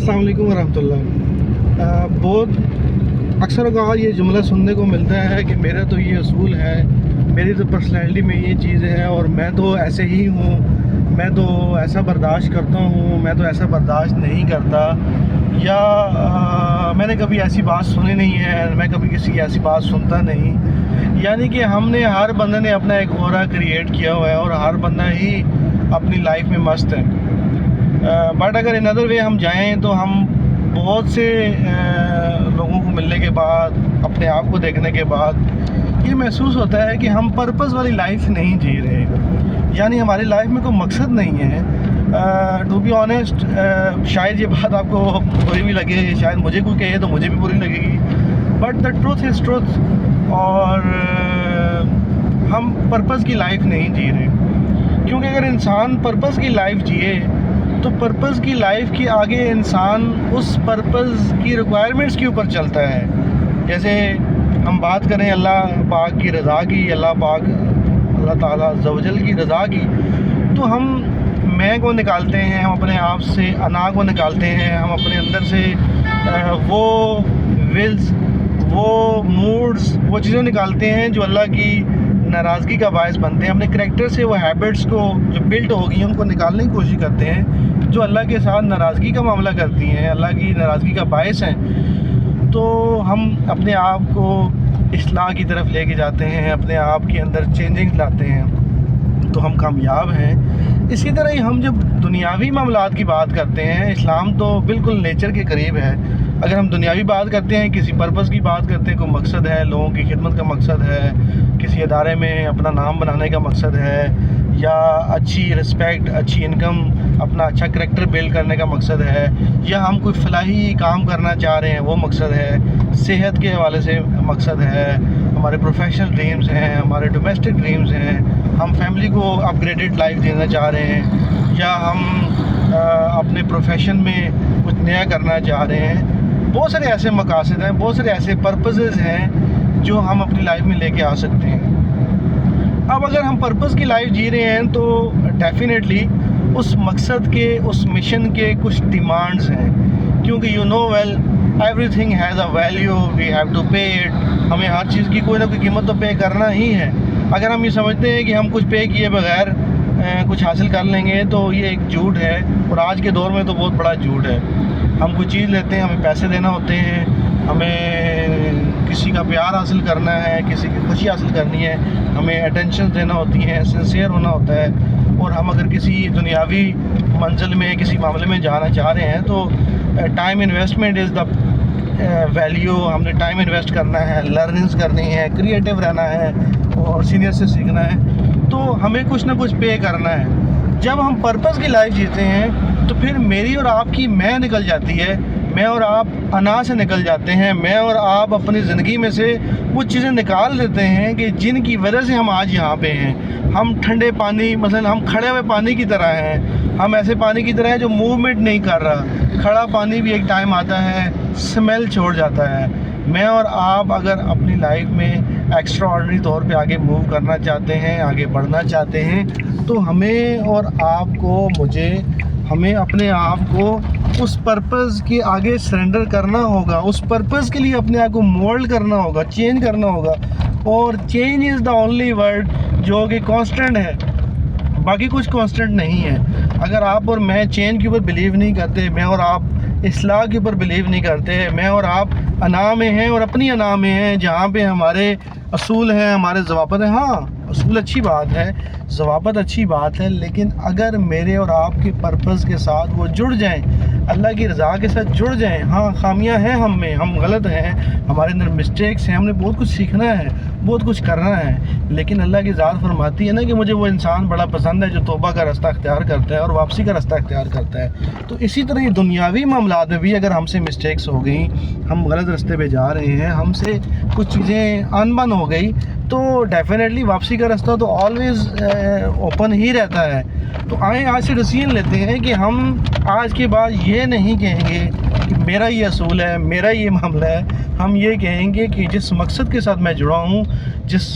अस्सलाम वालेकुम वरहमतुल्लाह। बहुत अक्सर औक़ात ये जुमला सुनने को मिलता है कि मेरा तो ये असूल है, मेरी तो पर्सनैलिटी में ये चीज़ है और मैं तो ऐसे ही हूँ, मैं तो ऐसा बर्दाश्त करता हूँ, मैं तो ऐसा बर्दाश्त नहीं करता, या मैंने कभी ऐसी बात सुनी नहीं है, मैं कभी किसी की ऐसी बात सुनता नहीं। यानी कि हर बंदे ने अपना एक ऑरा क्रिएट किया हुआ है और हर बंदा ही अपनी लाइफ में मस्त है। बट अगर इन अदर वे हम जाएं तो हम बहुत से लोगों को मिलने के बाद, अपने आप को देखने के बाद ये महसूस होता है कि हम पर्पस वाली लाइफ नहीं जी रहे, यानी हमारी लाइफ में कोई मकसद नहीं है। टू बी ऑनेस्ट, शायद ये बात आपको बुरी भी लगे, शायद मुझे कोई कहे तो मुझे भी बुरी लगेगी, but the truth is truth. और हम पर्पस की लाइफ नहीं जी रहे, क्योंकि अगर इंसान पर्पस की लाइफ जिए तो पर्पस की लाइफ के आगे इंसान उस पर्पस की रिक्वायरमेंट्स के ऊपर चलता है। जैसे हम बात करें अल्लाह पाक की रज़ा की, अल्लाह ताला ज़वजल की रज़ा की, तो हम मैं को निकालते हैं, हम अपने आप से अना को निकालते हैं, हम अपने अंदर से वो विल्स, वो मूड्स, वो चीज़ें निकालते हैं जो अल्लाह की नाराज़गी का बायस बनते हैं। अपने करैक्टर से वो हैबिट्स को जो बिल्ट होगी उनको निकालने की कोशिश करते हैं जो अल्लाह के साथ नाराज़गी का मामला करती हैं, अल्लाह की नाराज़गी का बायस हैं। तो हम अपने आप को इस्लाह की तरफ लेके जाते हैं, अपने आप के अंदर चेंजिंग लाते हैं, तो हम कामयाब हैं। इसी तरह ही हम जब दुनियावी मामलात की बात करते हैं, इस्लाम तो बिल्कुल नेचर के करीब है। अगर हम दुनियावी बात करते हैं, किसी पर्पस की बात करते हैं, कोई मकसद है, लोगों की खिदमत का मकसद है, किसी अदारे में अपना नाम बनाने का मकसद है, या अच्छी रिस्पेक्ट, अच्छी इनकम, अपना अच्छा करैक्टर बिल्ड करने का मकसद है, या हम कोई फलाही काम करना चाह रहे हैं वो मकसद है, सेहत के हवाले से मकसद है, हमारे प्रोफेशनल ड्रीम्स हैं, हमारे डोमेस्टिक ड्रीम्स हैं, हम फैमिली को अपग्रेडेड लाइफ देना चाह रहे हैं, या हम अपने प्रोफेशन में कुछ नया करना चाह रहे हैं। बहुत सारे ऐसे मकासद हैं, बहुत सारे ऐसे पर्पसेस हैं जो हम अपनी लाइफ में लेके आ सकते हैं। अब अगर हम पर्पस की लाइफ जी रहे हैं तो डेफिनेटली उस मकसद के, उस मिशन के कुछ डिमांड्स हैं, क्योंकि you know well everything has a value, we have to pay it. हमें हर चीज़ की कोई ना कोई कीमत तो पे करना ही है। अगर हम ये समझते हैं कि हम कुछ पे किए बगैर कुछ हासिल कर लेंगे तो ये एक झूठ है, और आज के दौर में तो बहुत बड़ा झूठ है। हम कोई चीज़ लेते हैं, हमें पैसे देना होते हैं, हमें किसी का प्यार हासिल करना है, किसी की खुशी हासिल करनी है, हमें अटेंशन देना होती है, सिंसियर होना होता है। और हम अगर किसी दुनियावी मंजिल में, किसी मामले में जाना चाह रहे हैं तो time investment is the value. हमने टाइम इन्वेस्ट करना है, लर्निंग्स करनी है, क्रिएटिव रहना है और सीनियर से सीखना है, तो हमें कुछ ना कुछ पे करना है। जब हम पर्पस की लाइफ जीते हैं तो फिर मेरी और आपकी मैं निकल जाती है, मैं और आप अना से निकल जाते हैं, मैं और आप अपनी ज़िंदगी में से वो चीज़ें निकाल देते हैं कि जिनकी वजह से हम आज यहाँ पे हैं। हम ठंडे पानी, मसलन हम खड़े हुए पानी की तरह हैं, हम ऐसे पानी की तरह हैं जो मूवमेंट नहीं कर रहा। खड़ा पानी भी एक टाइम आता है स्मेल छोड़ जाता है। मैं और आप अगर अपनी लाइफ में एक्स्ट्रा ऑर्डिनरी तौर पे आगे मूव करना चाहते हैं, आगे बढ़ना चाहते हैं, तो हमें और आपको, हमें अपने आप को उस पर्पस के आगे सरेंडर करना होगा, उस पर्पस के लिए अपने आप को मोल्ड करना होगा, चेंज करना होगा। और change is the only word जो कि कांस्टेंट है, बाकी कुछ कांस्टेंट नहीं है। अगर आप और मैं चेंज के ऊपर बिलीव नहीं करते, मैं और आप इस्लाह के ऊपर बिलीव नहीं करते, मैं और आप अना में हैं और अपनी अना में हैं, जहाँ पे हमारे असूल हैं, हमारे ज़वाबित हैं। हाँ, असूल अच्छी बात है, ज़वाबित अच्छी बात है, लेकिन अगर मेरे और आपके पर्पस के साथ वो जुड़ जाएं, अल्लाह की रज़ा के साथ जुड़ जाएं। हाँ, खामियां हैं हम में, हम गलत हैं, हमारे अंदर मिस्टेक्स हैं, हमने बहुत कुछ सीखना है, बहुत कुछ करना है, लेकिन अल्लाह की ज़ात फरमाती है ना कि मुझे वो इंसान बड़ा पसंद है जो तौबा का रास्ता अख्तियार करता है और वापसी का रास्ता अख्तियार करता है। तो इसी तरह ही दुनियावी मामलात में भी अगर हमसे मिस्टेक्स हो गई, हम गलत रास्ते पे जा रहे हैं, हमसे कुछ चीज़ें अनबन हो गई, तो डेफिनेटली वापसी का रास्ता तो ऑलवेज़ ओपन ही रहता है। तो आए आज से डिसीजन लेते हैं कि हम आज के बाद ये नहीं कहेंगे کہ میرا یہ اصول ہے، میرا یہ معاملہ ہے، ہم یہ کہیں گے کہ جس مقصد کے ساتھ میں جڑا ہوں، جس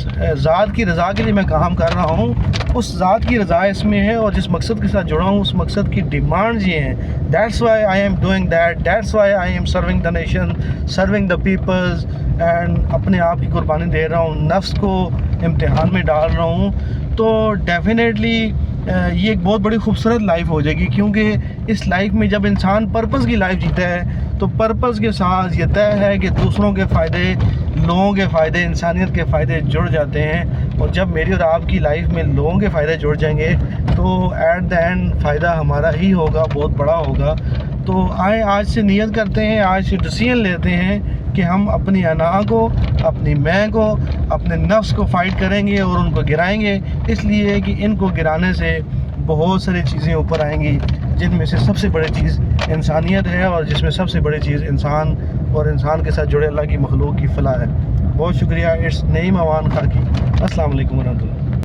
ذات کی رضا کے لیے میں کام کر رہا ہوں، اس ذات کی رضا اس میں ہے، اور جس مقصد کے ساتھ جڑا ہوں اس مقصد کی ڈیمانڈز یہ ہیں. That's why I am doing that, that's why I am serving the nation, serving the peoples, and اپنے آپ کی قربانی دے رہا ہوں، نفس کو امتحان میں ڈال رہا ہوں. تو ڈیفینیٹلی یہ ایک بہت بڑی خوبصورت لائف ہو جائے گی، کیونکہ اس لائف میں جب انسان پرپس کی لائف جیتا ہے تو پرپس کے ساتھ یہ طے ہے کہ دوسروں کے فائدے، لوگوں کے فائدے، انسانیت کے فائدے جڑ جاتے ہیں. اور جب میری اور آپ کی لائف میں لوگوں کے فائدے جڑ جائیں گے تو ایٹ دا اینڈ فائدہ ہمارا ہی ہوگا، بہت بڑا ہوگا. تو آئیں آج سے نیت کرتے ہیں، آج سے ڈیسیژن لیتے ہیں کہ ہم اپنی انا کو، اپنی میں کو، اپنے نفس کو فائٹ کریں گے اور ان کو گرائیں گے، اس لیے کہ ان کو گرانے سے بہت ساری چیزیں اوپر آئیں گی، جن میں سے سب سے بڑی چیز انسانیت ہے، اور جس میں سب سے بڑی چیز انسان اور انسان کے ساتھ جڑے اللہ کی مخلوق کی فلاح ہے. بہت شکریہ. اٹس نعیم اوان خاکی. السلام علیکم ورحمۃ اللہ.